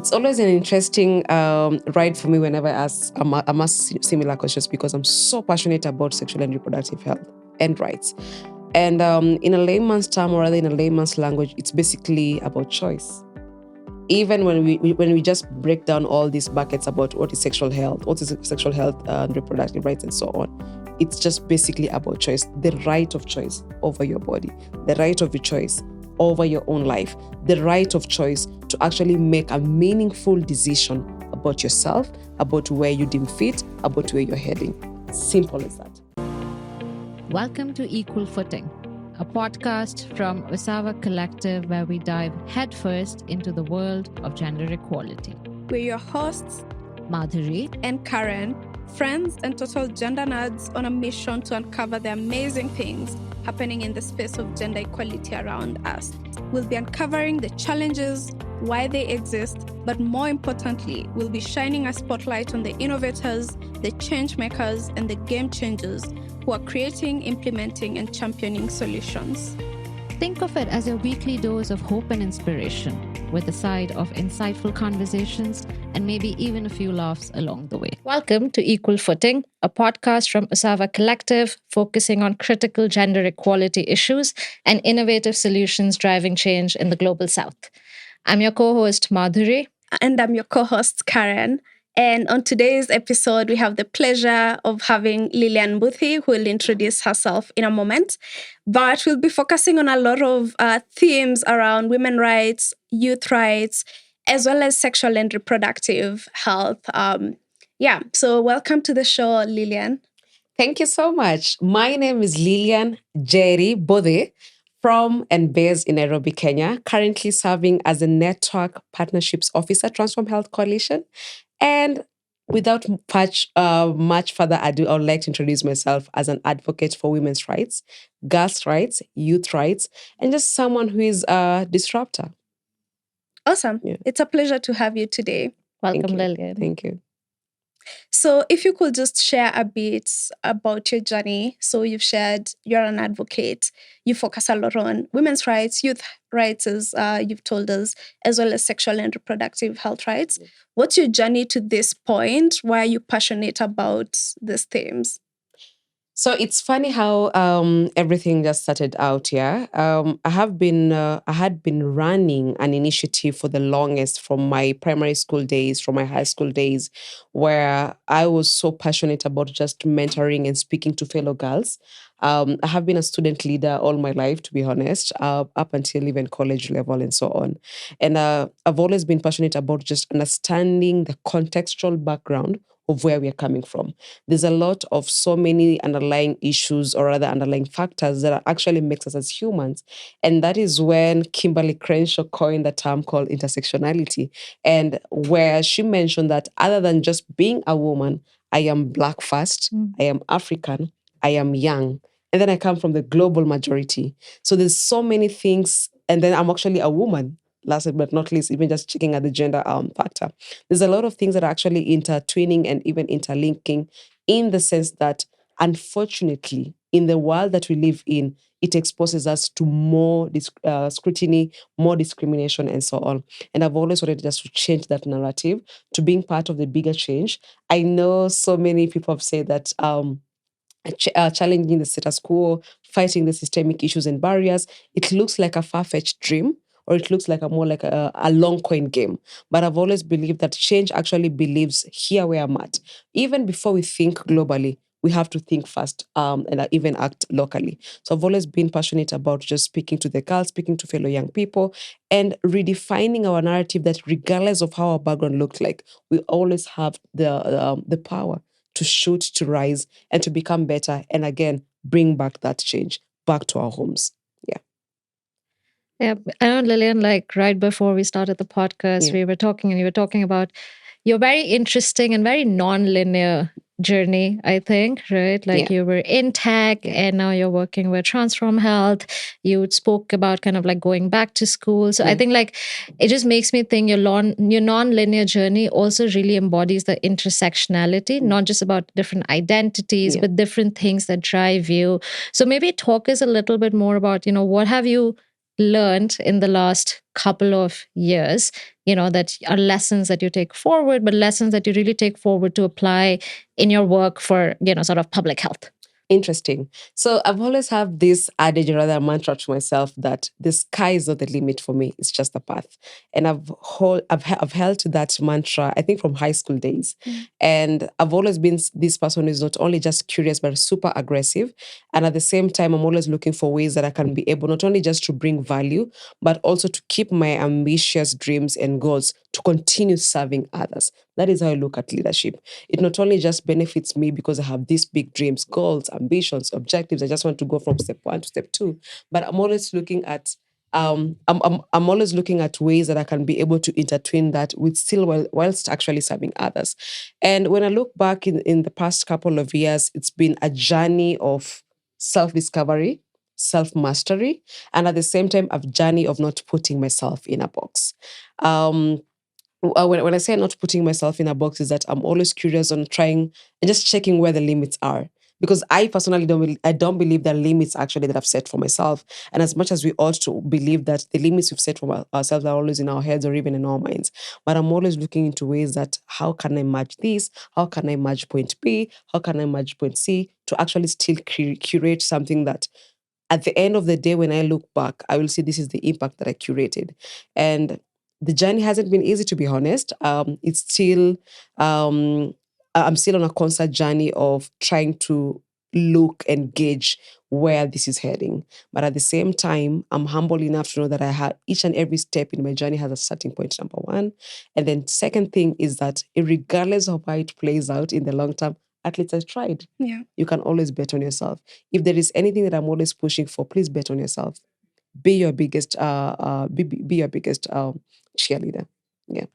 It's always an interesting ride for me whenever I'm asked similar questions because I'm so passionate about sexual and reproductive health and rights. And in a layman's term, or rather in a layman's language, it's basically about choice. Even when we just break down all these buckets about what is sexual health and reproductive rights and so on, it's just basically about choice. The right of choice over your body, the right of your choice over your own life, the right of choice to actually make a meaningful decision about yourself, about where you deem fit, about where you're heading. Simple as that. Welcome to Equal Footing, a podcast from Osawa Collective where we dive headfirst into the world of gender equality. We're your hosts, Madhuri and Karen, friends and total gender nerds on a mission to uncover the amazing things happening in the space of gender equality around us. We'll be uncovering the challenges, why they exist, but more importantly, we'll be shining a spotlight on the innovators, the change makers, and the game changers who are creating, implementing, and championing solutions. Think of it as a weekly dose of hope and inspiration, with a side of insightful conversations and maybe even a few laughs along the way. Welcome to Equal Footing, a podcast from Osawa Collective focusing on critical gender equality issues and innovative solutions driving change in the global south. I'm your co-host Madhuri. And I'm your co-host Karen. And on today's episode, we have the pleasure of having Lillian Mbuthi, who will introduce herself in a moment. But we'll be focusing on a lot of themes around women's rights, youth rights, as well as sexual and reproductive health. So welcome to the show, Lillian. Thank you so much. My name is Lillian Mbuthi from and based in Nairobi, Kenya, currently serving as a Network Partnerships Officer, Transform Health Coalition. And without much further ado, I would like to introduce myself as an advocate for women's rights, girls' rights, youth rights, and just someone who is a disruptor. Awesome. Yeah. It's a pleasure to have you today. Welcome, Lillian. Thank you. So if you could just share a bit about your journey. So you've shared you're an advocate. You focus a lot on women's rights, youth rights, as you've told us, as well as sexual and reproductive health rights. Yeah. What's your journey to this point? Why are you passionate about these themes? So it's funny how everything just started out here. I had been running an initiative for the longest from my primary school days, from my high school days, where I was so passionate about just mentoring and speaking to fellow girls. I have been a student leader all my life, to be honest, up until even college level and so on. And I've always been passionate about just understanding the contextual background of where we are coming from. There's a lot of so many underlying issues or rather underlying factors that actually makes us as humans. And that is when Kimberly Crenshaw coined the term called intersectionality, and where she mentioned that other than just being a woman, I am Black first, I am African, I am young, and then I come from the global majority. So there's so many things, and then I'm actually a woman. Last but not least, even just checking at the gender factor. There's a lot of things that are actually intertwining and even interlinking in the sense that, unfortunately, in the world that we live in, it exposes us to more scrutiny, more discrimination, and so on. And I've always wanted just to change that narrative to being part of the bigger change. I know so many people have said that challenging the status quo, fighting the systemic issues and barriers, it looks like a far-fetched dream, or it looks like more like a long coin game. But I've always believed that change actually believes here where I'm at. Even before we think globally, we have to think first and even act locally. So I've always been passionate about just speaking to the girls, speaking to fellow young people, and redefining our narrative that regardless of how our background looks like, we always have the power to shoot, to rise, and to become better. And again, bring back that change back to our homes. Yeah, I know, Lillian, like right before we started the podcast, we were talking and you were talking about your very interesting and very non-linear journey, I think, right? Like you were in tech and now you're working with Transform Health. You spoke about kind of like going back to school. So I think like it just makes me think your non-linear journey also really embodies the intersectionality, not just about different identities, but different things that drive you. So maybe talk us a little bit more about, what have you learned in the last couple of years, that are lessons that you take forward, but lessons that you really take forward to apply in your work for, sort of public health? Interesting. So I've always had this adage, or rather mantra to myself, that the sky is not the limit for me; it's just a path. And I've held to that mantra, I think, from high school days. And I've always been this person who's not only just curious but super aggressive. And at the same time, I'm always looking for ways that I can be able not only just to bring value, but also to keep my ambitious dreams and goals to continue serving others. That is how I look at leadership. It not only just benefits me because I have these big dreams, goals, ambitions, objectives. I just want to go from step 1 to step 2. But I'm always looking at I'm always looking at ways that I can be able to intertwine that with still whilst actually serving others. And when I look back in the past couple of years, it's been a journey of self-discovery, self-mastery, and at the same time, a journey of not putting myself in a box. When I say not putting myself in a box, is that I'm always curious on trying and just checking where the limits are. Because I personally don't believe there are limits actually that I've set for myself. And as much as we ought to believe that the limits we've set for ourselves are always in our heads or even in our minds, but I'm always looking into ways that how can I match this? How can I match point B? How can I match point C to actually still curate something that at the end of the day, when I look back, I will see this is the impact that I curated. And the journey hasn't been easy, to be honest. It's still, I'm still on a constant journey of trying to look and gauge where this is heading. But at the same time, I'm humble enough to know that I had each and every step in my journey has a starting point, number one. And then second thing is that regardless of how it plays out in the long term, at least I tried. Yeah. You can always bet on yourself. If there is anything that I'm always pushing for, please bet on yourself. Be your biggest cheerleader. Yeah.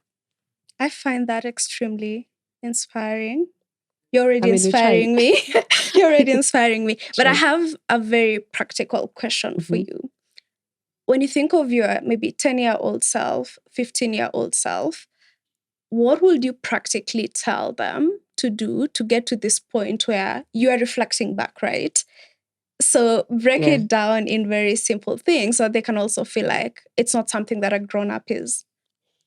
I find that extremely inspiring. You're already I mean, we tried. inspiring me. You're already inspiring me. But I Tried. have a very practical question for Mhm. you. When you think of your maybe 10-year-old self, 15-year-old self, what would you practically tell them to do to get to this point where you are reflecting back, right? So break Yeah. it down in very simple things so they can also feel like it's not something that a grown-up is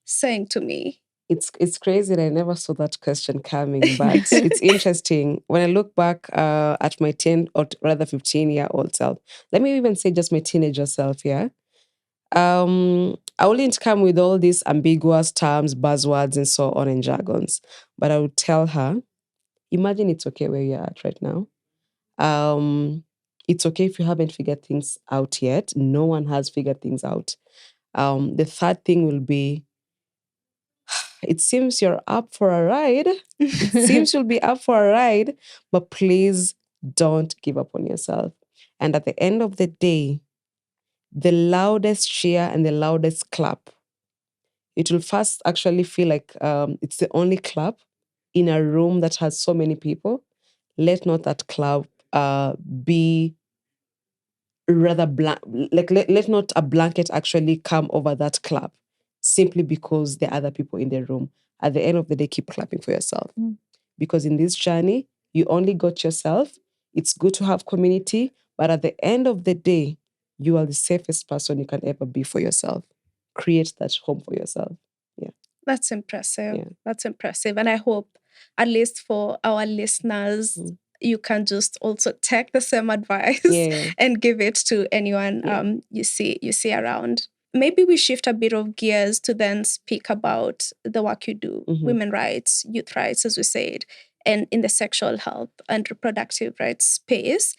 saying to me. It's crazy that I never saw that question coming, but it's interesting. When I look back at my 10 or rather 15-year-old self, let me even say just my teenager self, yeah. I wouldn't come with all these ambiguous terms, buzzwords, and so on and jargons, but I would tell her, imagine it's okay where you're at right now. It's okay if you haven't figured things out yet. No one has figured things out. The third thing will be, it seems you're up for a ride. It seems you'll be up for a ride, but please don't give up on yourself. And at the end of the day, the loudest cheer and the loudest clap, it will first actually feel like it's the only clap in a room that has so many people. Let not that clap be rather let not a blanket actually come over that clap simply because there are other people in the room. At the end of the day, keep clapping for yourself. Because in this journey, you only got yourself. It's good to have community, but at the end of the day, you are the safest person you can ever be for yourself. Create that home for yourself. Yeah. That's impressive. Yeah. That's impressive. And I hope, at least for our listeners, you can just also take the same advice Yeah. and give it to anyone you see around. Maybe we shift a bit of gears to then speak about the work you do, women's rights, youth rights, as we said, and in the sexual health and reproductive rights space.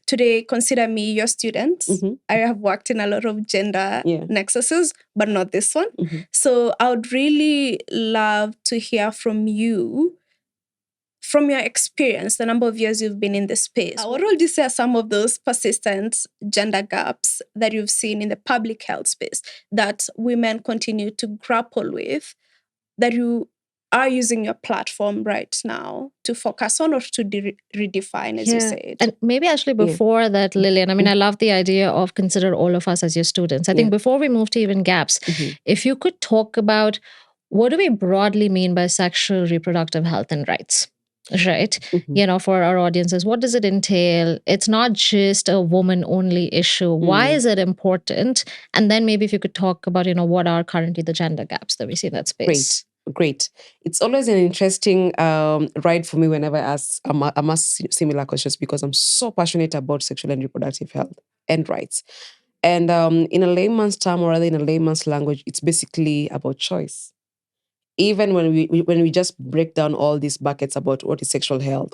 Today, consider me your student. I have worked in a lot of gender nexuses, but not this one. So I would really love to hear from you, from your experience, the number of years you've been in the space. What would you say are some of those persistent gender gaps that you've seen in the public health space that women continue to grapple with, that you are using your platform right now to focus on or to redefine, as you said? And maybe actually before that, Lillian, I mean, I love the idea of consider all of us as your students. I think before we move to even gaps, if you could talk about what do we broadly mean by sexual reproductive health and rights? right? Mhm. For our audiences, what does it entail? It's not just a woman only issue. Why Mm. is it important? And then maybe if you could talk about, what are currently the gender gaps that we see in that space. Great. It's always an interesting ride for me whenever I'm asked similar questions because I'm so passionate about sexual and reproductive health and rights. And in a layman's term, or rather in a layman's language, it's basically about choice. Even when we just break down all these buckets about what is sexual health,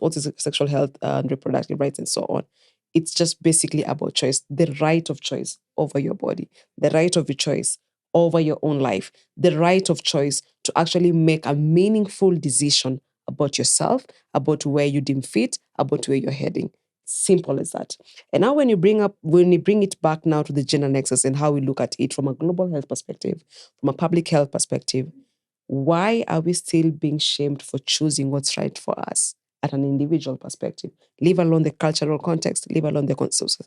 and reproductive rights and so on, it's just basically about choice, the right of choice over your body, the right of your choice over your own life, the right of choice to actually make a meaningful decision about yourself, about where you deem fit, about where you're heading. Simple as that. And now when you bring it back now to the gender nexus and how we look at it from a global health perspective, from a public health perspective, why are we still being shamed for choosing what's right for us at an individual perspective? Leave alone the cultural context, leave alone the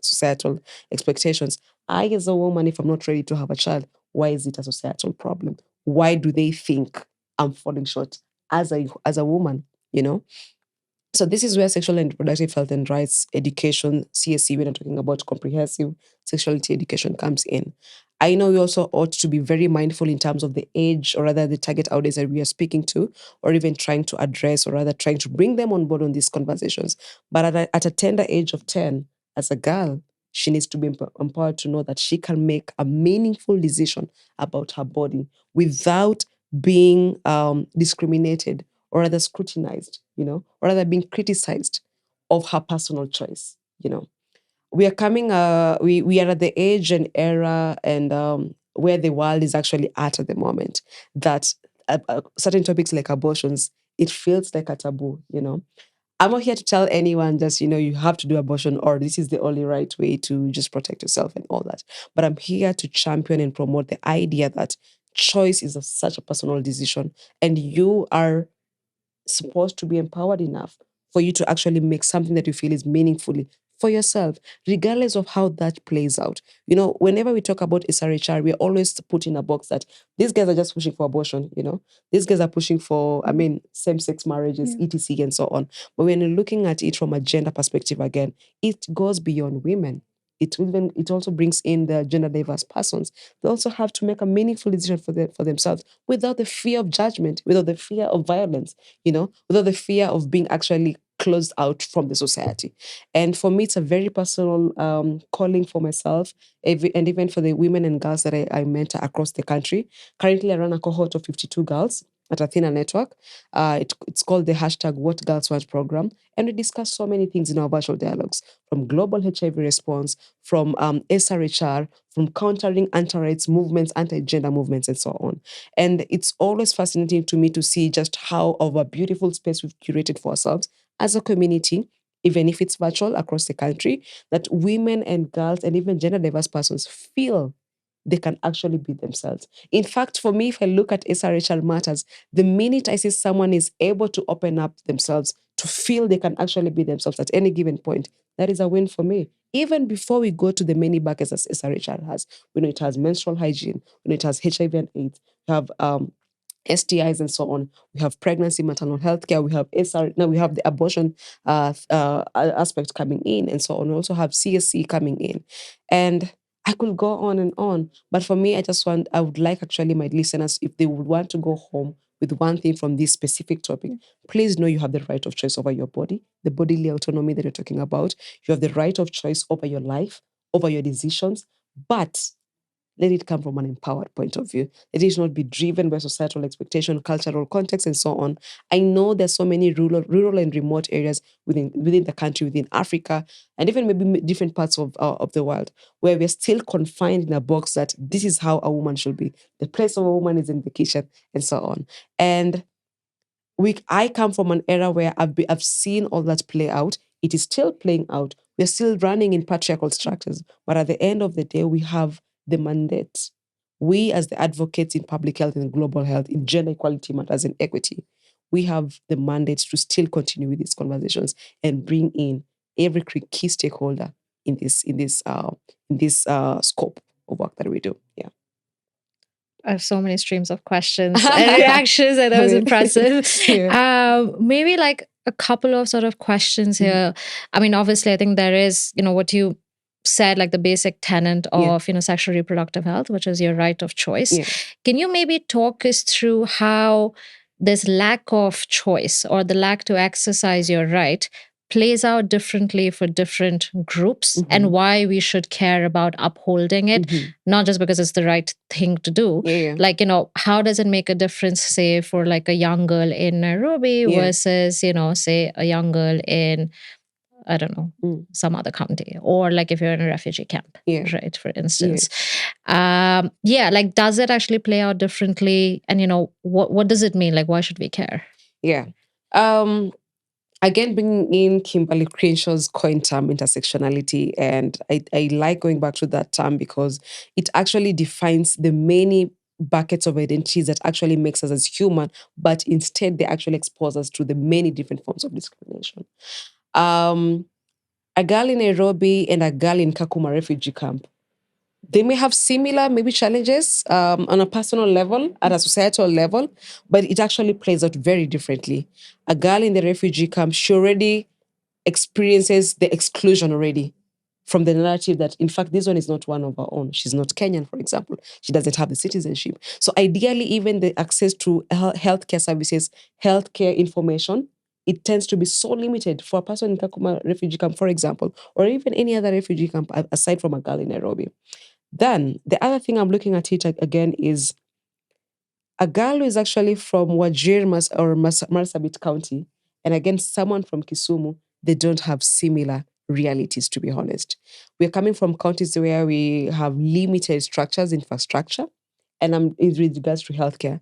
societal expectations. I, as a woman, if I'm not ready to have a child, why is it a societal problem? Why do they think I'm falling short as a woman? You know, so this is where sexual and reproductive health and rights education, CSE, when I'm talking about comprehensive sexuality education, comes in. I know we also ought to be very mindful in terms of the age, or rather the target audience that we are speaking to, or even trying to address, or rather trying to bring them on board on these conversations. But at a tender age of 10, as a girl, she needs to be empowered to know that she can make a meaningful decision about her body without being discriminated or rather scrutinized, or rather being criticized of her personal choice. We are coming, we are at the age and era and where the world is actually at the moment that certain topics like abortions, it feels like a taboo. I'm not here to tell anyone just, you have to do abortion or this is the only right way to just protect yourself and all that. But I'm here to champion and promote the idea that choice is such a personal decision and you are supposed to be empowered enough for you to actually make something that you feel is meaningfully for yourself, regardless of how that plays out. Whenever we talk about SRHR, we're always put in a box that these guys are just pushing for abortion. These guys are pushing for, same-sex marriages, etc. and so on. But when you're looking at it from a gender perspective again, it goes beyond women. It also brings in the gender diverse persons. They also have to make a meaningful decision for themselves without the fear of judgment, without the fear of violence, without the fear of being actually closed out from the society. And for me, it's a very personal calling for myself and even for the women and girls that I mentor across the country. Currently, I run a cohort of 52 girls at Athena Network. It's called the hashtag What Girls Want program. And we discuss so many things in our virtual dialogues, from global HIV response, from SRHR, from countering anti-rights movements, anti-gender movements, and so on. And it's always fascinating to me to see just how of a beautiful space we've curated for ourselves as a community, even if it's virtual across the country, that women and girls and even gender diverse persons feel they can actually be themselves. In fact, for me, if I look at SRHR matters, the minute I see someone is able to open up themselves to feel they can actually be themselves at any given point, that is a win for me. Even before we go to the many buckets as SRHR has, we know it has menstrual hygiene, we know it has HIV and AIDS, we have STIs and so on. We have pregnancy, maternal health care. We have now we have the abortion aspect coming in and so on. We also have CSC coming in. And I could go on and on. But for me, I would like actually my listeners, if they would want to go home with one thing from this specific topic, please know you have the right of choice over your body, the bodily autonomy that you're talking about. You have the right of choice over your life, over your decisions. But let it come from an empowered point of view. Let it not be driven by societal expectation, cultural context, and so on. I know there's so many rural and remote areas within the country, within Africa, and even maybe different parts of the world, where we're still confined in a box that this is how a woman should be. The place of a woman is in the kitchen, and so on. And I come from an era where I've seen all that play out. It is still playing out. We're still running in patriarchal structures. But at the end of the day, we have the mandate. We, as the advocates in public health and global health, in gender equality matters and equity, we have the mandate to still continue with these conversations and bring in every key stakeholder in this scope of work that we do. Yeah. I have so many streams of questions and reactions, and that was impressive. Yeah. Maybe like a couple of sort of questions here. I mean, obviously, I think there is, what you said, like the basic tenet of, sexual reproductive health, which is your right of choice. Yeah. Can you maybe talk us through how this lack of choice or the lack to exercise your right plays out differently for different groups and why we should care about upholding it, not just because it's the right thing to do. Like, how does it make a difference, say, for like a young girl in Nairobi versus, say, a young girl in, I don't know, some other county, or like if you're in a refugee camp, right, for instance. Like, does it actually play out differently? And, what does it mean? Like, why should we care? Yeah. Again, bringing in Kimberly Crenshaw's coin term, intersectionality. And I like going back to that term because it actually defines the many buckets of identities that actually makes us as human, but instead they actually expose us to the many different forms of discrimination. A girl in Nairobi and a girl in Kakuma refugee camp, they may have similar maybe challenges on a personal level, at a societal level, but it actually plays out very differently. A girl in the refugee camp, she already experiences the exclusion already from the narrative that, in fact, this one is not one of her own. She's not Kenyan, for example. She doesn't have the citizenship. So ideally, even the access to healthcare services, healthcare information, it tends to be so limited for a person in Kakuma refugee camp, for example, or even any other refugee camp aside from a girl in Nairobi. Then the other thing I'm looking at it again is a girl who is actually from Wajir or Marsabit County, and again, someone from Kisumu, they don't have similar realities, to be honest. We're coming from counties where we have limited structures, infrastructure, and with regards to healthcare.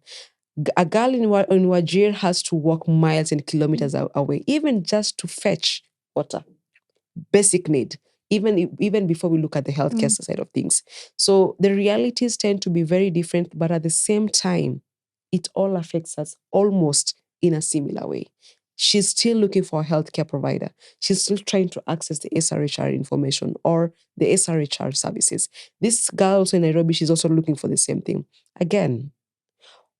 A girl in Wajir has to walk miles and kilometers away, even just to fetch water. Basic need, even before we look at the healthcare side of things. So the realities tend to be very different, but at the same time, it all affects us almost in a similar way. She's still looking for a healthcare provider. She's still trying to access the SRHR information or the SRHR services. This girl also in Nairobi, she's also looking for the same thing. Again,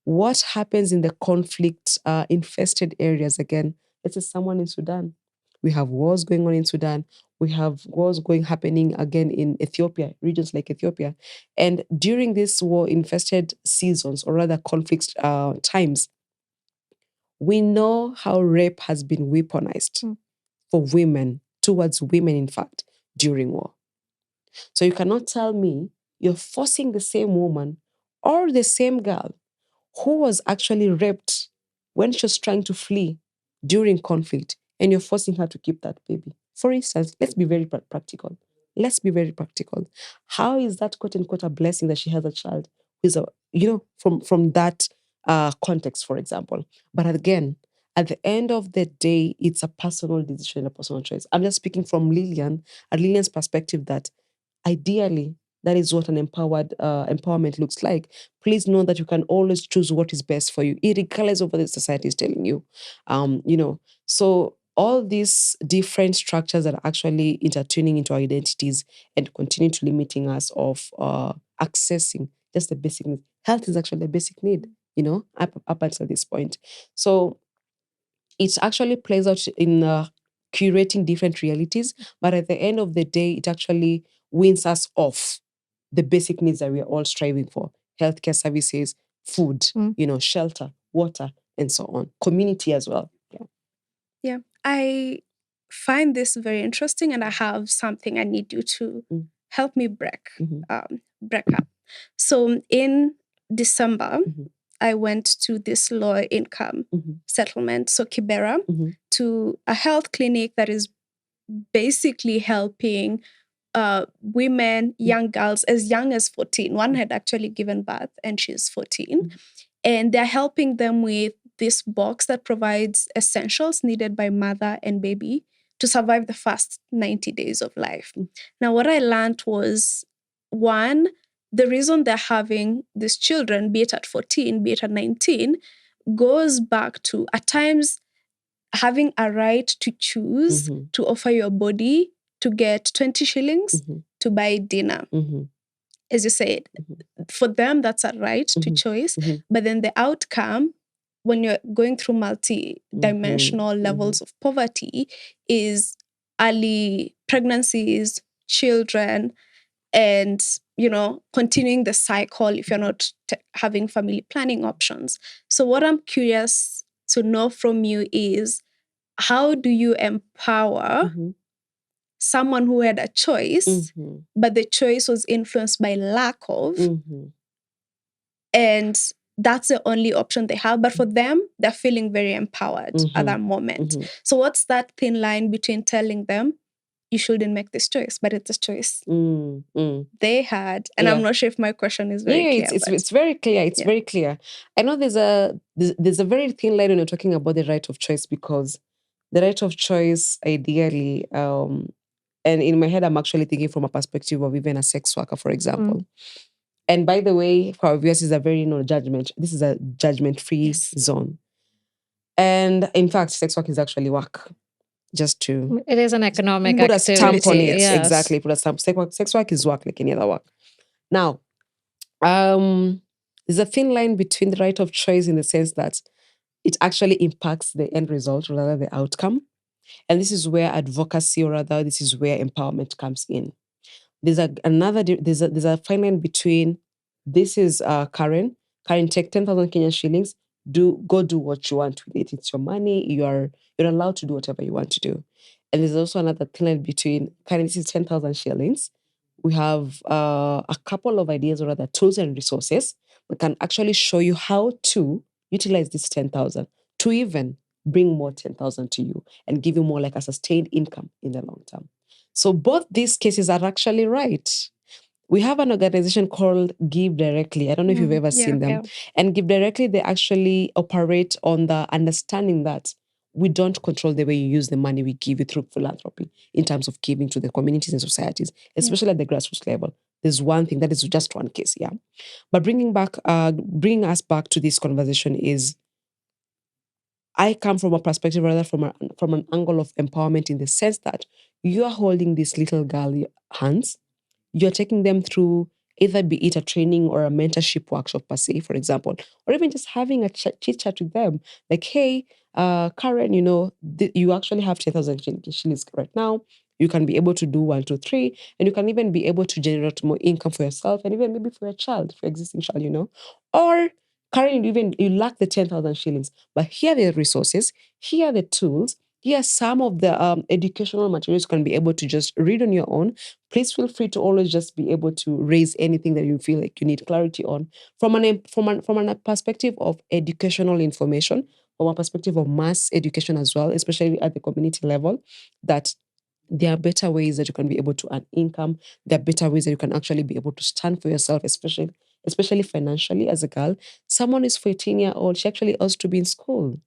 what happens in the conflict infested areas? Again, let's say someone in Sudan. We have wars going on in Sudan. We have wars happening again in Ethiopia, regions like Ethiopia. And during this war-infested seasons, or rather conflict times, we know how rape has been weaponized for women, towards women, in fact, during war. So you cannot tell me you're forcing the same woman or the same girl who was actually raped when she was trying to flee during conflict, and you're forcing her to keep that baby. For instance, let's be very practical. Let's be very practical. How is that quote unquote a blessing that she has a child who is from that context, for example? But again, at the end of the day, it's a personal decision, a personal choice. I'm just speaking from Lillian's perspective that ideally, that is what an empowerment looks like. Please know that you can always choose what is best for you, regardless of what the society is telling you. So all these different structures that are actually intertwining into our identities and continue to limiting us of accessing just the basic needs. Health is actually a basic need, up until this point. So it actually plays out in curating different realities, but at the end of the day, it actually wins us off the basic needs that we are all striving for: healthcare services, food, shelter, water, and so on. Community as well. Yeah, I find this very interesting, and I have something I need you to help me break up. So in December, I went to this low income settlement, so Kibera, to a health clinic that is basically helping women, young girls as young as 14. One had actually given birth and she's 14. And they're helping them with this box that provides essentials needed by mother and baby to survive the first 90 days of life. Now, what I learned was, one, the reason they're having these children, be it at 14, be it at 19, goes back to, at times, having a right to choose to offer your body to get 20 shillings to buy dinner. As you said, for them, that's a right to choice. But then the outcome when you're going through multi-dimensional levels of poverty is early pregnancies, children, and continuing the cycle if you're not having family planning options. So what I'm curious to know from you is, how do you empower someone who had a choice, but the choice was influenced by lack of, and that's the only option they have, but for them, they're feeling very empowered at that moment. So what's that thin line between telling them you shouldn't make this choice, but it's a choice they had? And I'm not sure if my question is very clear. It's very clear. It's very clear. I know there's a very thin line when you're talking about the right of choice, because the right of choice, ideally, and in my head, I'm actually thinking from a perspective of even a sex worker, for example. And by the way, for our viewers, is a very judgment. This is a judgment-free zone. And in fact, sex work is actually work. Just to... It is an economic put activity. a stamp on it. Yes. Exactly. Put a stamp. Sex work is work like any other work. Now, there's a thin line between the right of choice in the sense that it actually impacts the end result rather than the outcome. And this is where advocacy, or rather, this is where empowerment comes in. There's a fine line between, this is Karen, take 10,000 Kenyan shillings, go do what you want with it. It's your money. You're allowed to do whatever you want to do. And there's also another thin line between, Karen, this is 10,000 shillings. We have a couple of ideas, or rather tools and resources that can actually show you how to utilize this 10,000 to even bring more 10,000 to you and give you more like a sustained income in the long term. So both these cases are actually right. We have an organization called Give Directly. I don't know if you've ever seen them. And Give Directly, they actually operate on the understanding that we don't control the way you use the money we give you through philanthropy in terms of giving to the communities and societies, especially at the grassroots level. There's one thing, that is just one case, But bringing us back to this conversation is, I come from a perspective, rather from an angle of empowerment, in the sense that you are holding this little girl's hands. You're taking them through either be it a training or a mentorship workshop per se, for example, or even just having a chit chat with them. Like, hey, Karen, you actually have 10,000 shillings right now. You can be able to do 1, 2, 3, and you can even be able to generate more income for yourself and even maybe for your child, for existing child, Or Karen, you lack the 10,000 shillings, but here are the resources, here are the tools, here are some of the educational materials you can be able to just read on your own. Please feel free to always just be able to raise anything that you feel like you need clarity on from a perspective of educational information, from a perspective of mass education as well, especially at the community level, that there are better ways that you can be able to earn income. There are better ways that you can actually be able to stand for yourself, especially financially as a girl. Someone is 14-year-old, she actually ought to be in school,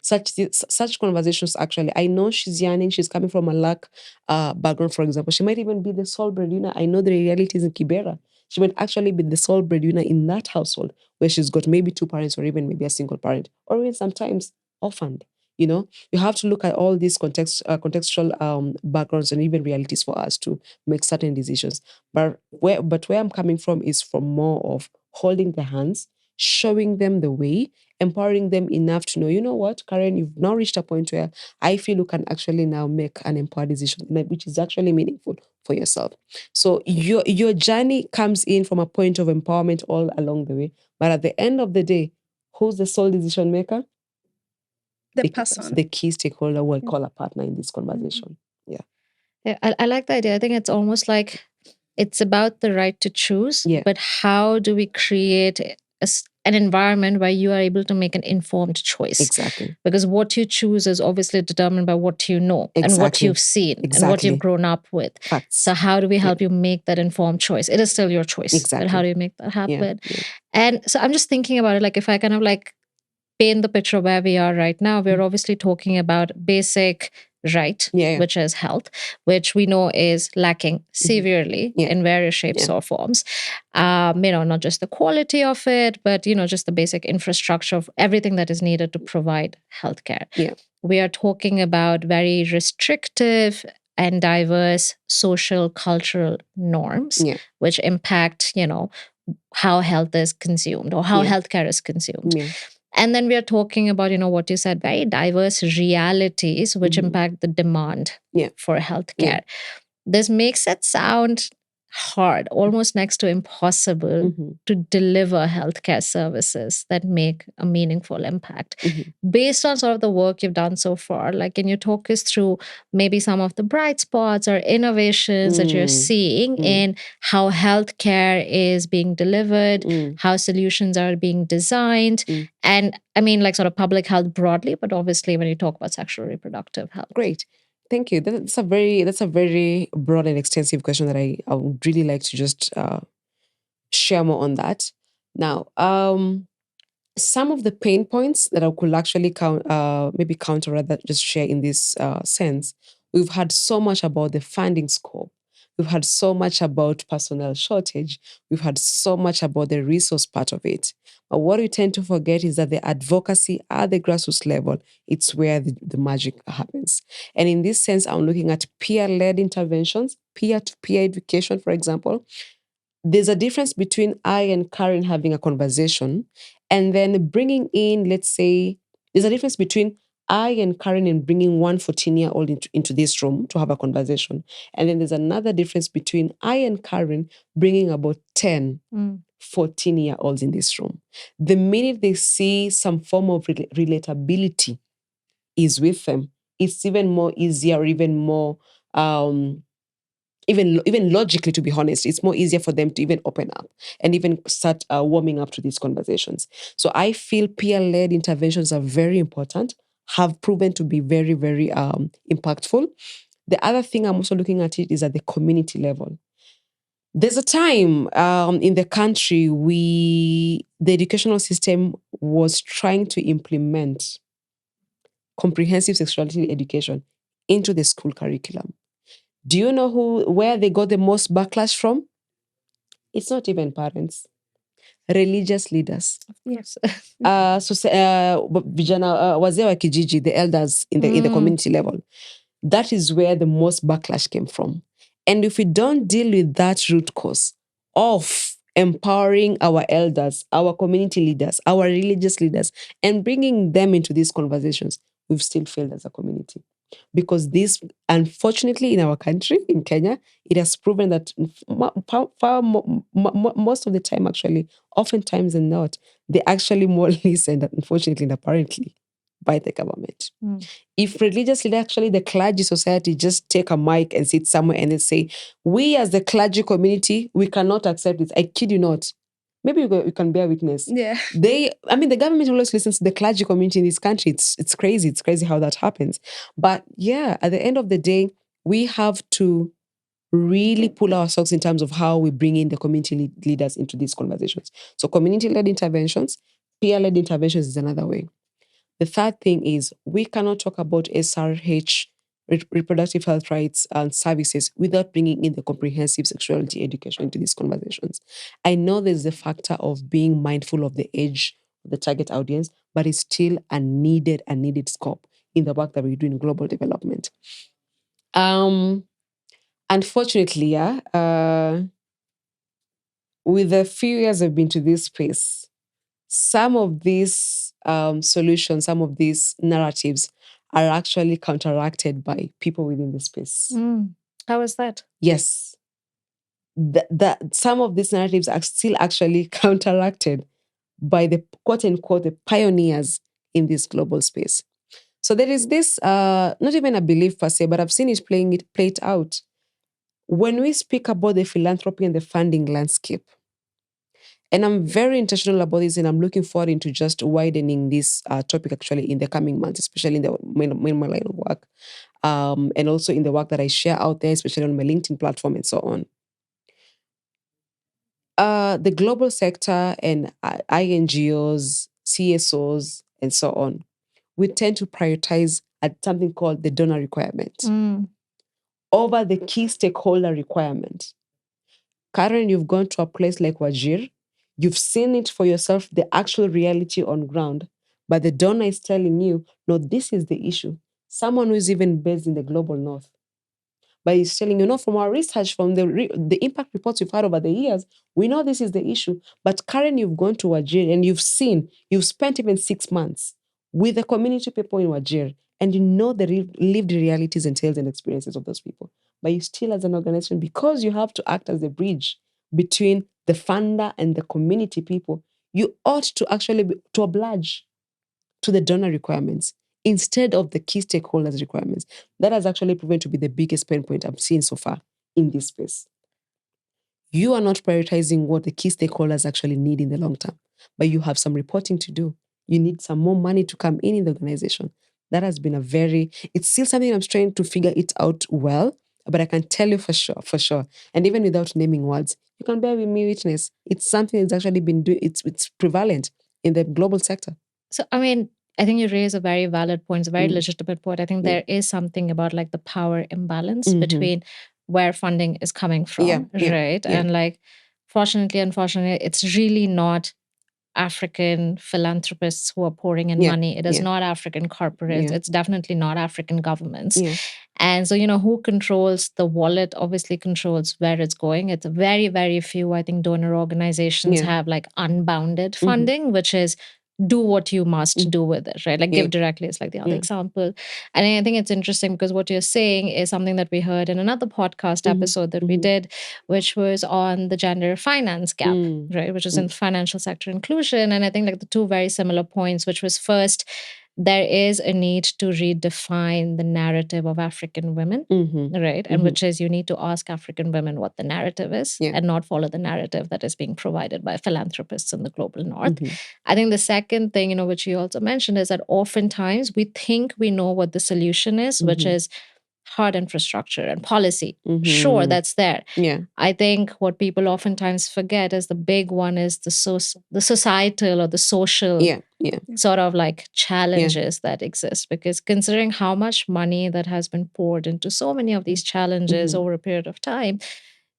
Such conversations, actually, I know she's yearning, she's coming from a lack background, for example. She might even be the sole breadwinner. I know the realities in Kibera. She might actually be the sole breadwinner in that household where she's got maybe 2 parents or even maybe a single parent, or even sometimes orphaned. You have to look at all these contextual backgrounds and even realities for us to make certain decisions. But where I'm coming from is from more of holding their hands, showing them the way, empowering them enough to know, you know what, Karen, you've now reached a point where I feel you can actually now make an empowered decision, which is actually meaningful for yourself. So your journey comes in from a point of empowerment all along the way. But at the end of the day, who's the sole decision maker? The person. The key stakeholder we'll call a partner in this conversation. Yeah, I like the idea. I think it's almost like it's about the right to choose, but how do we create an environment where you are able to make an informed choice? Exactly. Because what you choose is obviously determined by what you know and what you've seen and what you've grown up with. Facts. So how do we help you make that informed choice? It is still your choice. Exactly. But how do you make that happen? And so I'm just thinking about it, like if I kind of like paint the picture of where we are right now, we're obviously talking about basic right, which is health, which we know is lacking severely in various shapes or forms. Not just the quality of it, but, just the basic infrastructure of everything that is needed to provide healthcare. We are talking about very restrictive and diverse social, cultural norms, which impact, how health is consumed or how healthcare is consumed. And then we are talking about, what you said, very diverse realities which impact the demand for healthcare. This makes it sound hard, almost next to impossible to deliver healthcare services that make a meaningful impact. Based on sort of the work you've done so far, like, can you talk us through maybe some of the bright spots or innovations that you're seeing in how healthcare is being delivered, how solutions are being designed, and I mean, like, sort of public health broadly, but obviously when you talk about sexual reproductive health. Great. Thank you. That's a very broad and extensive question that I would really like to just share more on that. Now, some of the pain points that I could actually maybe counter, rather just share in this sense. We've had so much about the funding scope. We've had so much about personnel shortage. We've had so much about the resource part of it. But what we tend to forget is that the advocacy at the grassroots level, it's where the magic happens. And in this sense, I'm looking at peer-led interventions, peer-to-peer education, for example. There's a difference between I and Karen having a conversation and then bringing in, let's say, there's a difference between I and Karen and bringing one 14-year-old into this room to have a conversation. And then there's another difference between I and Karen bringing about 10, 14-year-olds in this room. The minute they see some form of relatability is with them, it's even more easier, or even more... Even logically, to be honest, it's more easier for them to even open up and even start warming up to these conversations. So I feel peer-led interventions are very important, have proven to be very, very impactful. The other thing I'm also looking at it is at the community level. There's a time in the country the educational system was trying to implement comprehensive sexuality education into the school curriculum. Do you know where they got the most backlash from? It's not even parents. Religious leaders. Yes. Vijana wazee wa kijiji, the elders in the community level. That is where the most backlash came from. And if we don't deal with that root cause of empowering our elders, our community leaders, our religious leaders, and bringing them into these conversations, we've still failed as a community. Because this, unfortunately, in our country, in Kenya, it has proven that most of the time, actually, oftentimes and not, they actually more listened, unfortunately and apparently, by the government. If religious leaders, actually the clergy society, just take a mic and sit somewhere and then say, we as the clergy community, we cannot accept this. I kid you not. Maybe you can bear witness. Yeah. The government always listens to the clergy community in this country. It's crazy. It's crazy how that happens. But yeah, at the end of the day, we have to really pull our socks in terms of how we bring in the community leaders into these conversations. So community-led interventions, peer-led interventions is another way. The third thing is we cannot talk about SRH, reproductive health rights and services, without bringing in the comprehensive sexuality education into these conversations. I know there's the factor of being mindful of the age of the target audience, but it's still a needed scope in the work that we do in global development. Unfortunately, with the few years I've been to this space, some of these solutions, some of these narratives are actually counteracted by people within the space. How is that? Yes. Some of these narratives are still actually counteracted by the quote-unquote the pioneers in this global space. So there is this, not even a belief per se, but I've seen it play it out. When we speak about the philanthropy and the funding landscape, and I'm very intentional about this, and I'm looking forward into just widening this topic actually in the coming months, especially in my line of work, and also in the work that I share out there, especially on my LinkedIn platform and so on. The global sector and INGOs, CSOs, and so on, we tend to prioritize at something called the donor requirement over the key stakeholder requirement. Karen, you've gone to a place like Wajir. You've seen it for yourself, the actual reality on ground. But the donor is telling you, no, this is the issue. Someone who is even based in the global north. But he's telling you, from our research, from the impact reports we've had over the years, we know this is the issue. But Karen, you've gone to Wajir and you've spent even 6 months with the community people in Wajir, and you know the lived realities and tales and experiences of those people. But you still, as an organization, because you have to act as a bridge between the funder and the community people, you ought to actually to oblige to the donor requirements instead of the key stakeholders' requirements. That has actually proven to be the biggest pain point I've seen so far in this space. You are not prioritizing what the key stakeholders actually need in the long term, but you have some reporting to do. You need some more money to come in the organization. That has been it's still something I'm trying to figure it out well, but I can tell you for sure. And even without naming words, you can bear with me witness. It's something that's actually been it's prevalent in the global sector. So, I mean, I think you raise a very valid point, a very legitimate point. I think there is something about like the power imbalance between where funding is coming from, right? And like, unfortunately, it's really not African philanthropists who are pouring in money. It is not African corporates. It's definitely not African governments. And so, who controls the wallet obviously controls where it's going. It's very, very few, I think, donor organizations have like unbounded funding, which is do what you must do with it, right? Like give directly is like the other example. And I think it's interesting because what you're saying is something that we heard in another podcast episode that we did, which was on the gender finance gap, right? Which is in financial sector inclusion. And I think like the two very similar points, which was first, there is a need to redefine the narrative of African women, right? And which is you need to ask African women what the narrative is and not follow the narrative that is being provided by philanthropists in the global north. I think the second thing, which you also mentioned is that oftentimes we think we know what the solution is, which is hard infrastructure and policy. Sure, that's there. I think what people oftentimes forget is the big one is the societal or the social sort of like challenges that exist. Because considering how much money that has been poured into so many of these challenges over a period of time,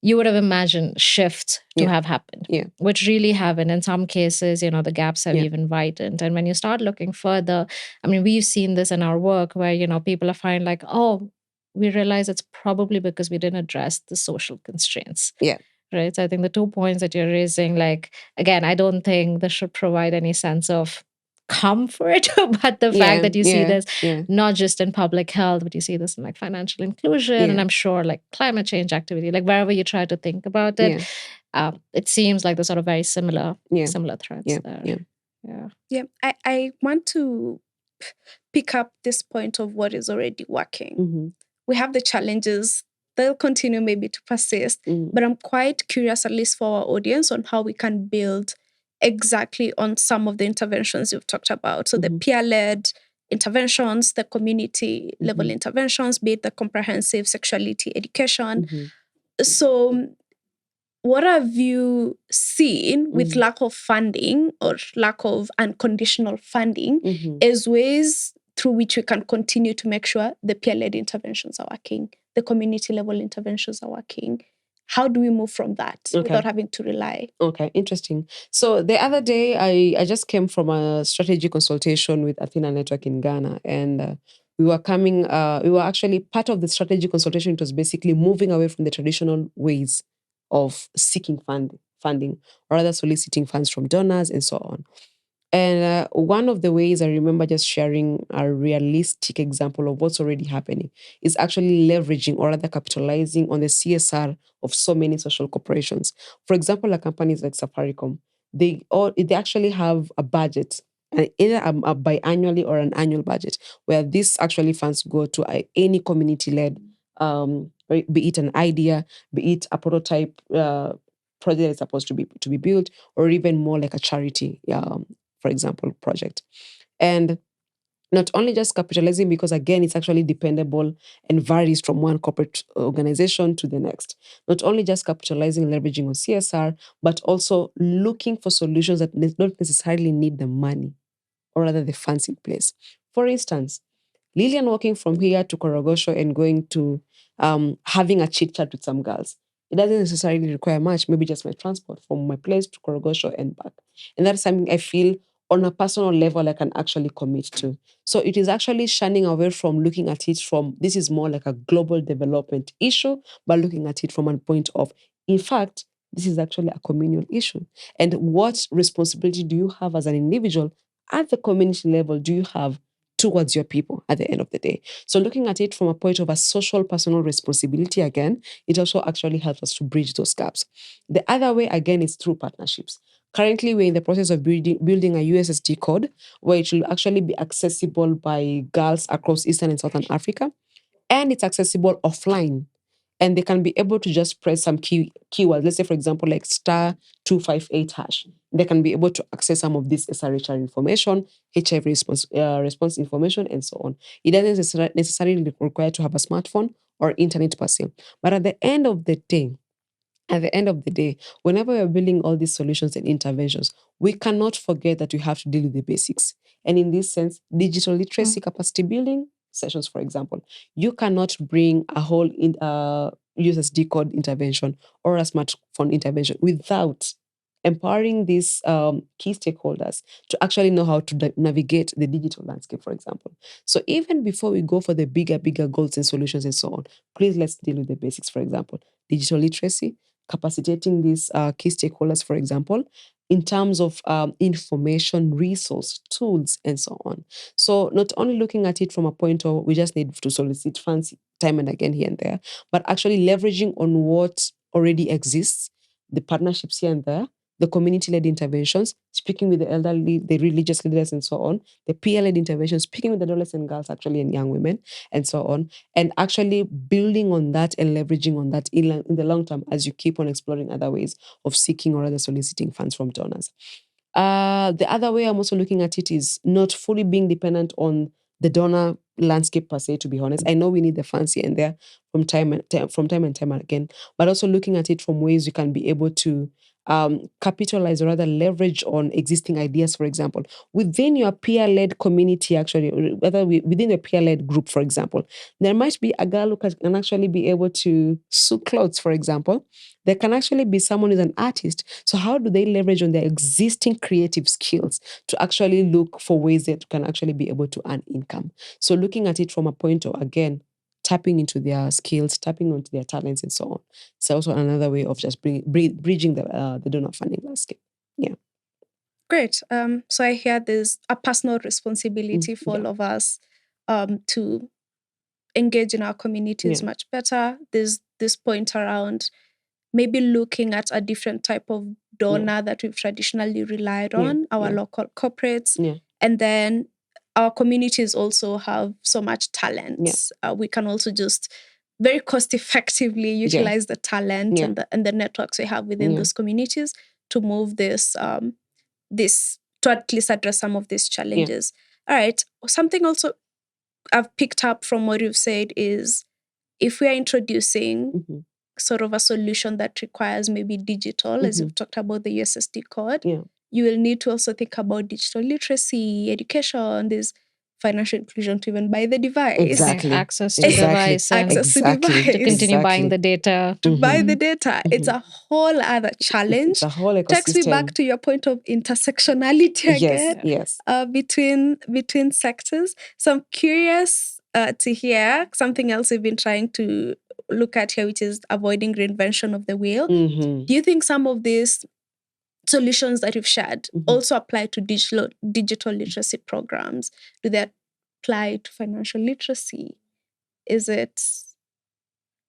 you would have imagined shifts to have happened, which really haven't. In some cases, the gaps have even widened. And when you start looking further, I mean, we've seen this in our work where, people are finding like, oh, we realize it's probably because we didn't address the social constraints. Right. So I think the 2 points that you're raising, like, again, I don't think this should provide any sense of comfort, but the fact that you see this not just in public health, but you see this in like financial inclusion, and I'm sure like climate change activity, like wherever you try to think about it, it seems like the sort of very similar threats there. I want to pick up this point of what is already working. We have the challenges. They'll continue maybe to persist, but I'm quite curious, at least for our audience, on how we can build exactly on some of the interventions you've talked about. So the peer-led interventions, the community level interventions, be it the comprehensive sexuality education. So what have you seen with lack of funding or lack of unconditional funding as ways through which we can continue to make sure the peer-led interventions are working, the community level interventions are working? How do we move from that without having to rely? Okay, interesting. So the other day, I just came from a strategy consultation with Athena Network in Ghana, and we were actually part of the strategy consultation. It was basically moving away from the traditional ways of seeking funding, or rather soliciting funds from donors and so on. And one of the ways I remember just sharing a realistic example of what's already happening is actually leveraging or rather capitalizing on the CSR of so many social corporations. For example, like companies like Safaricom, they actually have a budget, either a biannually or an annual budget, where these actually funds go to any community-led, be it an idea, be it a prototype project that's supposed to be built, or even more like a charity, for example, project. And not only just capitalizing, because again, it's actually dependable and varies from one corporate organization to the next. Not only just capitalizing, leveraging on CSR, but also looking for solutions that don't necessarily need the money, or rather the funds in place. For instance, Lillian walking from here to Korogosho and going to having a chit chat with some girls. It doesn't necessarily require much, maybe just my transport from my place to Korogosho and back. And that's something I feel on a personal level I can actually commit to. So it is actually shunning away from looking at it from, this is more like a global development issue, but looking at it from a point of, in fact, this is actually a communal issue. And what responsibility do you have as an individual at the community level do you have towards your people at the end of the day? So looking at it from a point of a social personal responsibility, again, it also actually helps us to bridge those gaps. The other way, again, is through partnerships. Currently, we're in the process of building a USSD code where it will actually be accessible by girls across Eastern and Southern Africa. And it's accessible offline. And they can be able to just press some keywords. Let's say, for example, like *258#. They can be able to access some of this SRHR information, HIV response information, and so on. It doesn't necessarily require to have a smartphone or internet per se. But at the end of the day, whenever we're building all these solutions and interventions, we cannot forget that we have to deal with the basics. And in this sense, digital literacy capacity building sessions, for example, you cannot bring a whole USSD code intervention or a smartphone intervention without empowering these key stakeholders to actually know how to navigate the digital landscape, for example. So even before we go for the bigger goals and solutions and so on, please let's deal with the basics, for example, digital literacy, capacitating these key stakeholders, for example, in terms of information, resource, tools, and so on. So not only looking at it from a point of we just need to solicit funds time and again here and there, but actually leveraging on what already exists, the partnerships here and there, the community-led interventions, speaking with the elderly, the religious leaders, and so on, the peer-led interventions, speaking with adolescent girls, actually, and young women, and so on, and actually building on that and leveraging on that in the long term as you keep on exploring other ways of seeking or rather soliciting funds from donors. The other way I'm also looking at it is not fully being dependent on the donor landscape per se, to be honest. I know we need the funds here and there from time and time again, but also looking at it from ways you can be able to capitalize or rather leverage on existing ideas, for example, within your peer-led community, actually, or whether within a peer-led group, for example. There might be a girl who can actually be able to sew clothes, for example. There can actually be someone who's an artist. So how do they leverage on their existing creative skills to actually look for ways that can actually be able to earn income? So looking at it from a point of, again, tapping into their skills, tapping into their talents, and so on. It's also another way of just bridging the donor funding landscape. Yeah. Great. So I hear there's a personal responsibility for all of us to engage in our communities much better. There's this point around maybe looking at a different type of donor that we've traditionally relied on, our local corporates. And then our communities also have so much talent. We can also just very cost effectively utilize the talent and the networks we have within those communities to move this to at least address some of these challenges. All right. Something also I've picked up from what you've said is if we are introducing sort of a solution that requires maybe digital, as you've talked about the USSD code, you will need to also think about digital literacy, education, there's financial inclusion to even buy the device. Exactly. Access to device. Access to device. To continue buying the data. To buy the data. It's a whole other challenge. It's a whole ecosystem. Takes me back to your point of intersectionality again. Yes. Between sectors. So I'm curious to hear something else we've been trying to look at here, which is avoiding reinvention of the wheel. Do you think some of these solutions that you've shared also apply to digital literacy programs? Do they apply to financial literacy? Is it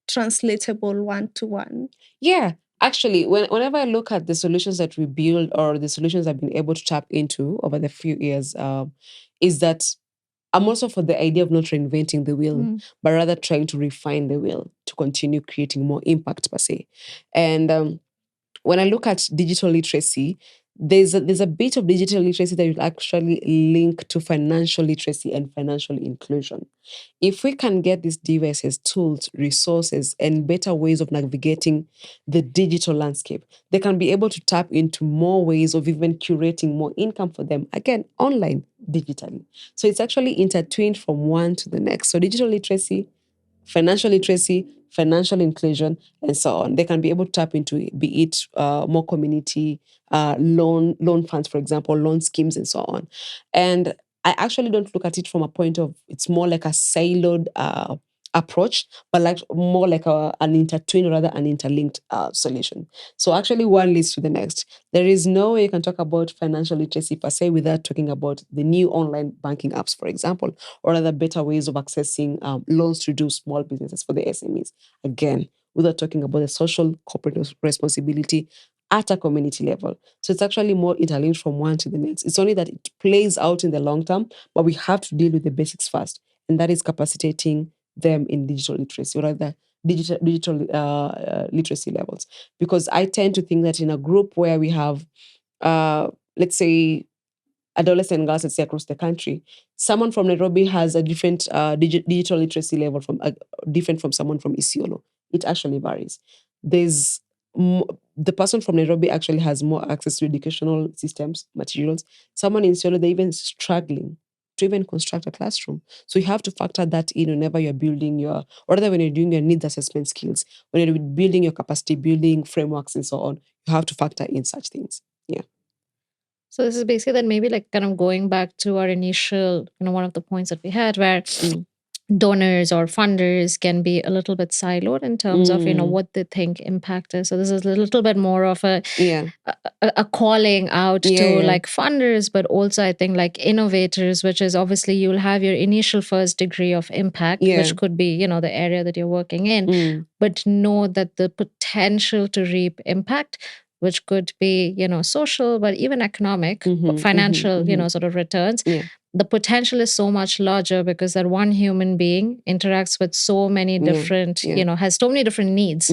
translatable one-to-one? Yeah. Actually, whenever I look at the solutions that we build or the solutions I've been able to tap into over the few years, is that I'm also for the idea of not reinventing the wheel, but rather trying to refine the wheel to continue creating more impact per se. And when I look at digital literacy, there's a bit of digital literacy that will actually link to financial literacy and financial inclusion. If we can get these devices, tools, resources, and better ways of navigating the digital landscape, they can be able to tap into more ways of even curating more income for them, again, online, digitally. So it's actually intertwined from one to the next. So digital literacy, financial literacy, financial inclusion, and so on. They can be able to tap into it, be it more community loan funds, for example, loan schemes, and so on. And I actually don't look at it from a point of it's more like a siloed approach, but like more like an intertwined rather an interlinked solution. So actually one leads to the next. There is no way you can talk about financial literacy per se without talking about the new online banking apps, for example, or other better ways of accessing loans to do small businesses for the SMEs. Again, without talking about the social corporate responsibility at a community level. So it's actually more interlinked from one to the next. It's only that it plays out in the long term, but we have to deal with the basics first, and that is capacitating them in digital literacy, or rather digital literacy levels. Because I tend to think that in a group where we have, let's say, adolescent girls, let's say across the country, someone from Nairobi has a different digital literacy level from different from someone from Isiolo. It actually varies. There's the person from Nairobi actually has more access to educational systems, materials. Someone in Isiolo, they're even struggling to even construct a classroom. So you have to factor that in whenever you're building your, or rather when you're doing your needs assessment skills, when you're building your capacity building frameworks and so on, you have to factor in such things. Yeah. So this is basically then maybe like kind of going back to our initial, one of the points that we had where donors or funders can be a little bit siloed in terms of, what they think impact is. So this is a little bit more of a calling out to like funders, but also I think like innovators, which is obviously you'll have your initial first degree of impact, which could be, the area that you're working in, but know that the potential to reap impact, which could be, social, but even economic, financial, sort of returns. The potential is so much larger because that one human being interacts with so many different, has so many different needs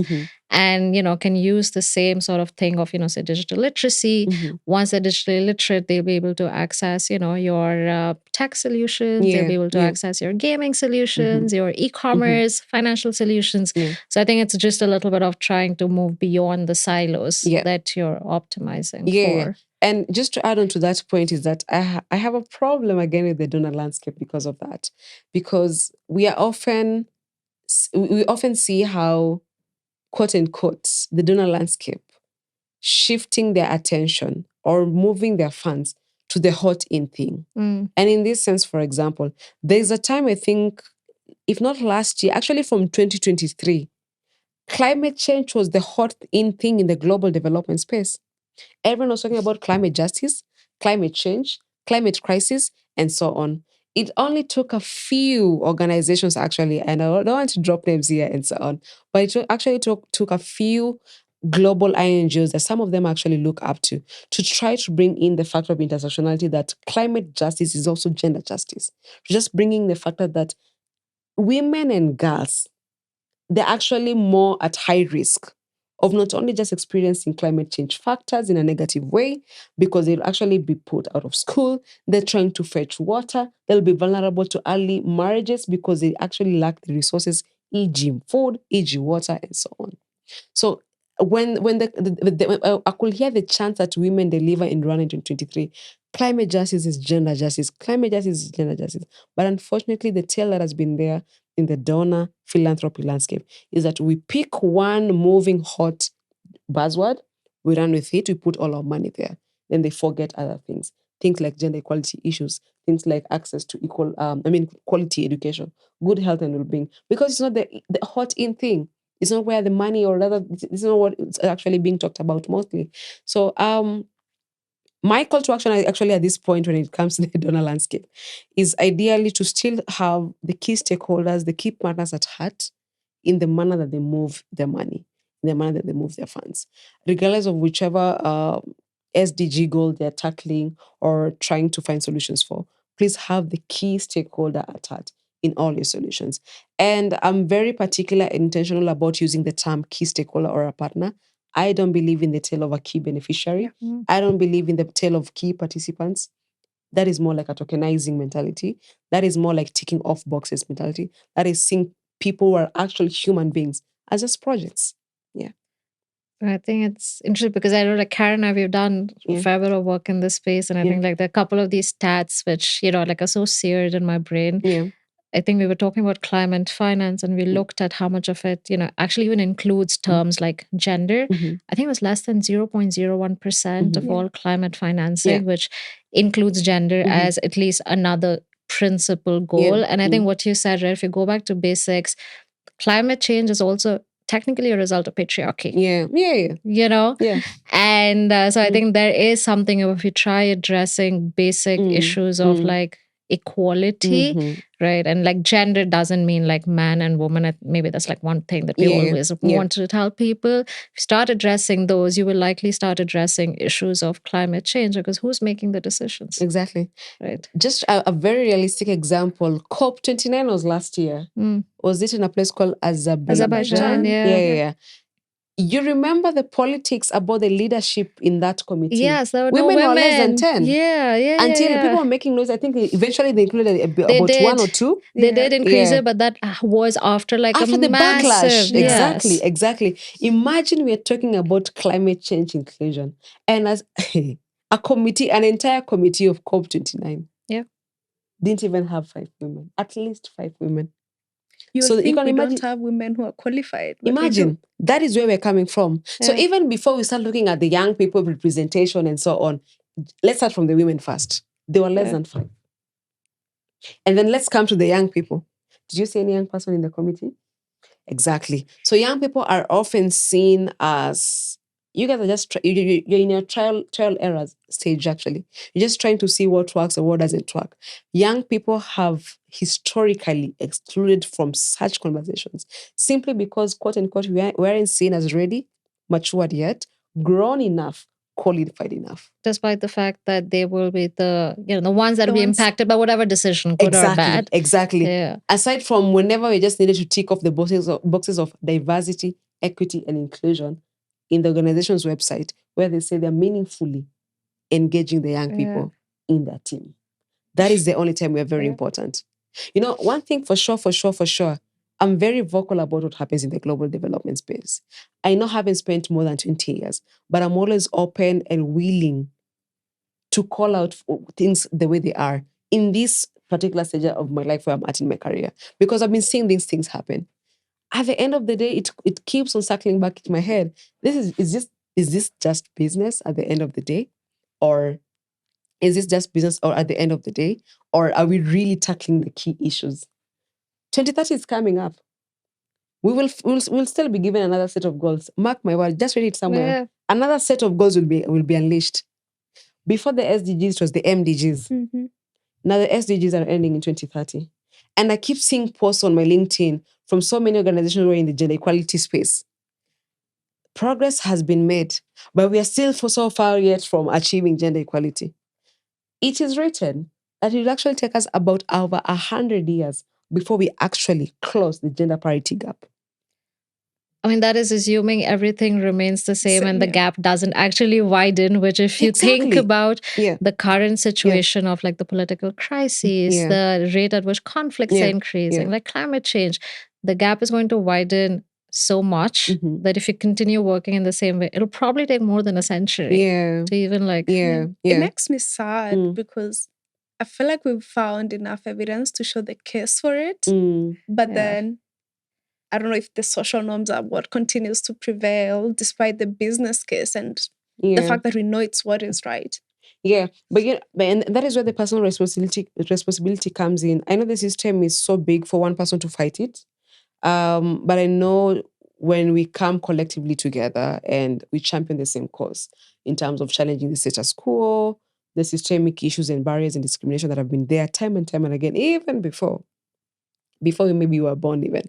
and, can use the same sort of thing of, say digital literacy. Once they're digitally literate, they'll be able to access, your tech solutions. They'll be able to access your gaming solutions, your e-commerce, financial solutions. So I think it's just a little bit of trying to move beyond the silos that you're optimizing for. And just to add on to that point is that I have a problem again with the donor landscape because of that. Because we often see how, quote unquote, the donor landscape shifting their attention or moving their funds to the hot in thing. And in this sense, for example, there's a time I think, if not last year, actually from 2023, climate change was the hot in thing in the global development space. Everyone was talking about climate justice, climate change, climate crisis, and so on. It only took a few organizations actually, and I don't want to drop names here and so on, but it actually took a few global INGOs that some of them actually look up to try to bring in the factor of intersectionality, that climate justice is also gender justice. Just bringing the factor that women and girls, they're actually more at high risk of not only just experiencing climate change factors in a negative way, because they'll actually be put out of school, they're trying to fetch water, they'll be vulnerable to early marriages because they actually lack the resources, e.g. food, e.g. water, and so on. So when I could hear the chant that women deliver in Rwanda in 2023, climate justice is gender justice, climate justice is gender justice. But unfortunately, the tail that has been there in the donor philanthropy landscape is that we pick one moving hot buzzword, we run with it, we put all our money there. Then they forget other things. Things like gender equality issues, things like access to quality education, good health and well-being. Because it's not the hot in thing. It's not where the money, or rather, it's not what it's actually being talked about mostly. So my call to action actually at this point when it comes to the donor landscape is ideally to still have the key stakeholders, the key partners at heart in the manner that they move their money, in the manner that they move their funds, regardless of whichever SDG goal they're tackling or trying to find solutions for. Please have the key stakeholder at heart in all your solutions. And I'm very particular and intentional about using the term key stakeholder or a partner. I don't believe in the tale of a key beneficiary. I don't believe in the tale of key participants. That is more like a tokenizing mentality. That is more like ticking off boxes mentality. That is seeing people who are actual human beings as just projects. Yeah. I think it's interesting because I know like Karen and I, we've done a fair bit of work in this space. And I think like there are a couple of these stats which, like are so seared in my brain. I think we were talking about climate finance, and we looked at how much of it, actually even includes terms like gender. I think it was less than 0.01% of all climate financing, which includes gender as at least another principal goal. And I think what you said, right, if you go back to basics, climate change is also technically a result of patriarchy. And so I think there is something, if you try addressing basic issues of like equality, right? And like gender doesn't mean like man and woman. Maybe that's like one thing that we always wanted to tell people. If you start addressing those, you will likely start addressing issues of climate change, because who's making the decisions? Exactly. Right. Just a very realistic example. COP29 was last year. Was it in a place called Azerbaijan? Yeah. You remember the politics about the leadership in that committee? Yes, there were women no women. were less than 10. Until people were making noise. I think eventually they included about one or two. They did increase it, but that was after like after the massive backlash. Exactly. Imagine we're talking about climate change inclusion, and as a committee, an entire committee of COP29 didn't even have 5 women, at least 5 women. You can we don't have women who are qualified. Imagine, that is where we're coming from. So even before we start looking at the young people representation and so on, let's start from the women first. They were less than 5. And then let's come to the young people. Did you see any young person in the committee? Exactly. So young people are often seen as, you guys are just, you're in your trial error stage, actually. You're just trying to see what works and what doesn't work. Young people have historically excluded from such conversations simply because, quote unquote, we weren't seen as ready, matured yet, grown enough, qualified enough. Despite the fact that they will be the ones that will be impacted by whatever decision, good or bad. Exactly. Yeah. Aside from whenever we just needed to tick off the boxes of diversity, equity, and inclusion in the organization's website, where they say they're meaningfully engaging the young people in their team. That is the only time we're very important. One thing for sure, I'm very vocal about what happens in the global development space. I know I haven't spent more than 20 years, but I'm always open and willing to call out things the way they are in this particular stage of my life where I'm at in my career, because I've been seeing these things happen. At the end of the day, it keeps on circling back in my head. Is this just business at the end of the day? Or is this just business or at the end of the day? Or are we really tackling the key issues? 2030 is coming up. We'll still be given another set of goals. Mark my word, just read it somewhere. Yeah. Another set of goals will be unleashed. Before the SDGs, it was the MDGs. Now the SDGs are ending in 2030. And I keep seeing posts on my LinkedIn from so many organizations who are in the gender equality space. Progress has been made, but we are still so far yet from achieving gender equality. It is written that it will actually take us about over 100 years before we actually close the gender parity gap. I mean, that is assuming everything remains the same and the gap doesn't actually widen, which if you think about the current situation of like the political crises, the rate at which conflicts are increasing, like climate change, the gap is going to widen so much that if you continue working in the same way, it'll probably take more than a century to even like... It makes me sad because I feel like we've found enough evidence to show the case for it. But then I don't know if the social norms are what continues to prevail despite the business case and the fact that we know it's what is right. Yeah, and that is where the personal responsibility comes in. I know the system is so big for one person to fight it, but I know when we come collectively together and we champion the same cause in terms of challenging the status quo, the systemic issues and barriers and discrimination that have been there time and time and again, even before maybe you were born even.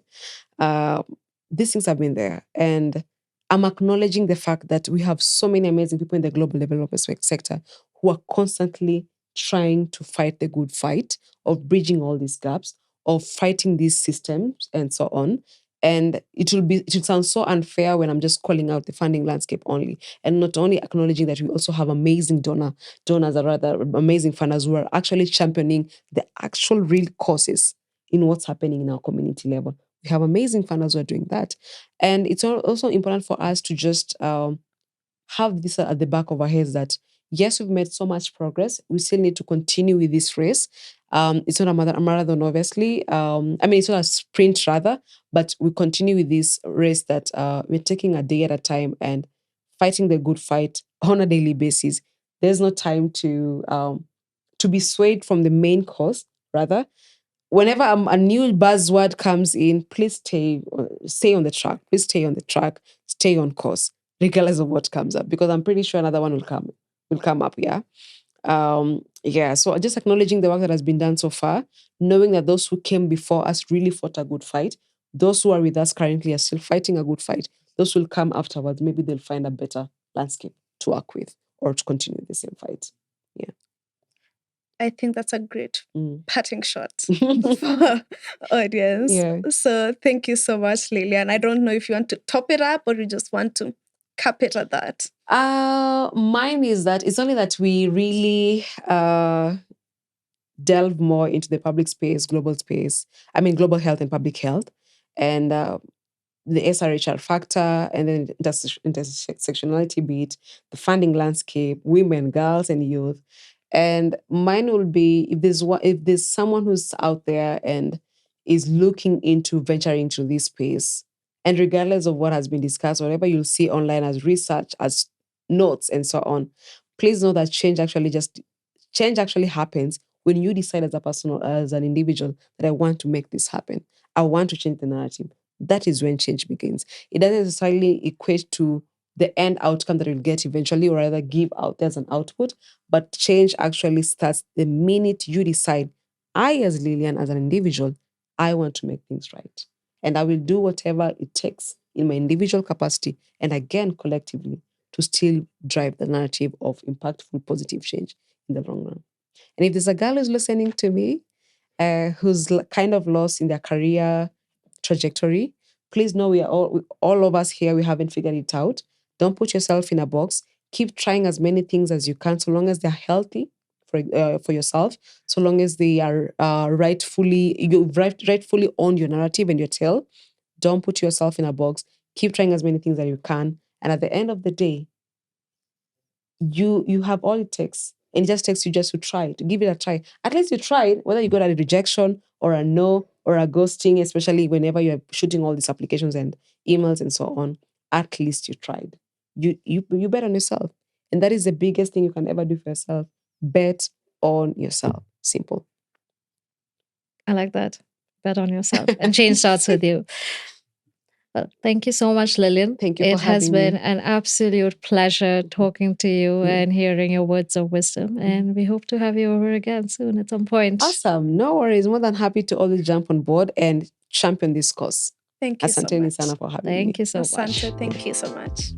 These things have been there. And I'm acknowledging the fact that we have so many amazing people in the global development sector who are constantly trying to fight the good fight of bridging all these gaps, of fighting these systems and so on. And it will sound so unfair when I'm just calling out the funding landscape only, and not only acknowledging that we also have amazing donors, or rather amazing funders who are actually championing the actual real causes in what's happening in our community level. We have amazing funders who are doing that. And it's also important for us to just have this at the back of our heads that, yes, we've made so much progress. We still need to continue with this race. It's not a marathon, obviously. It's not a sprint rather, but we continue with this race that we're taking a day at a time and fighting the good fight on a daily basis. There's no time to be swayed from the main cause. Rather, whenever a new buzzword comes in, please stay on the track. Please stay on the track. Stay on course, regardless of what comes up, because I'm pretty sure another one will come up. So just acknowledging the work that has been done so far, knowing that those who came before us really fought a good fight. Those who are with us currently are still fighting a good fight. Those who will come afterwards, maybe they'll find a better landscape to work with or to continue the same fight. Yeah. I think that's a great parting shot for audience. Yeah. So thank you so much, Lillian. I don't know if you want to top it up or you just want to cap it at that. Mine is that it's only that we really delve more into the public space, global health and public health, and the SRHR factor, and then intersectionality bit, the funding landscape, women, girls, and youth. And mine will be if there's someone who's out there and is looking into venturing into this space, and regardless of what has been discussed, whatever you'll see online as research, as notes, and so on, please know that change actually happens when you decide as a person or as an individual that I want to make this happen. I want to change the narrative. That is when change begins. It doesn't necessarily equate to the end outcome that you'll get eventually, or rather give out as an output, but change actually starts the minute you decide, I as Lillian, as an individual, I want to make things right. And I will do whatever it takes in my individual capacity and again, collectively, to still drive the narrative of impactful, positive change in the long run. And if there's a girl who's listening to me, who's kind of lost in their career trajectory, please know we are all of us here, we haven't figured it out. Don't put yourself in a box. Keep trying as many things as you can, so long as they're healthy for yourself, so long as they are rightfully own your narrative and your tale. Don't put yourself in a box. Keep trying as many things as you can. And at the end of the day, you have all it takes. And it just takes you just to try, to give it a try. At least you tried, whether you got a rejection or a no or a ghosting, especially whenever you're shooting all these applications and emails and so on. At least you tried. You bet on yourself. And that is the biggest thing you can ever do for yourself. Bet on yourself. Simple. I like that. Bet on yourself. And change starts with you. Well, thank you so much, Lillian. Thank you for having me. It has been an absolute pleasure talking to you and hearing your words of wisdom. And we hope to have you over again soon at some point. Awesome. No worries. More than happy to always jump on board and champion this cause. Thank you so much. Asante sana for having me. Thank you so much. Asante, thank you so much.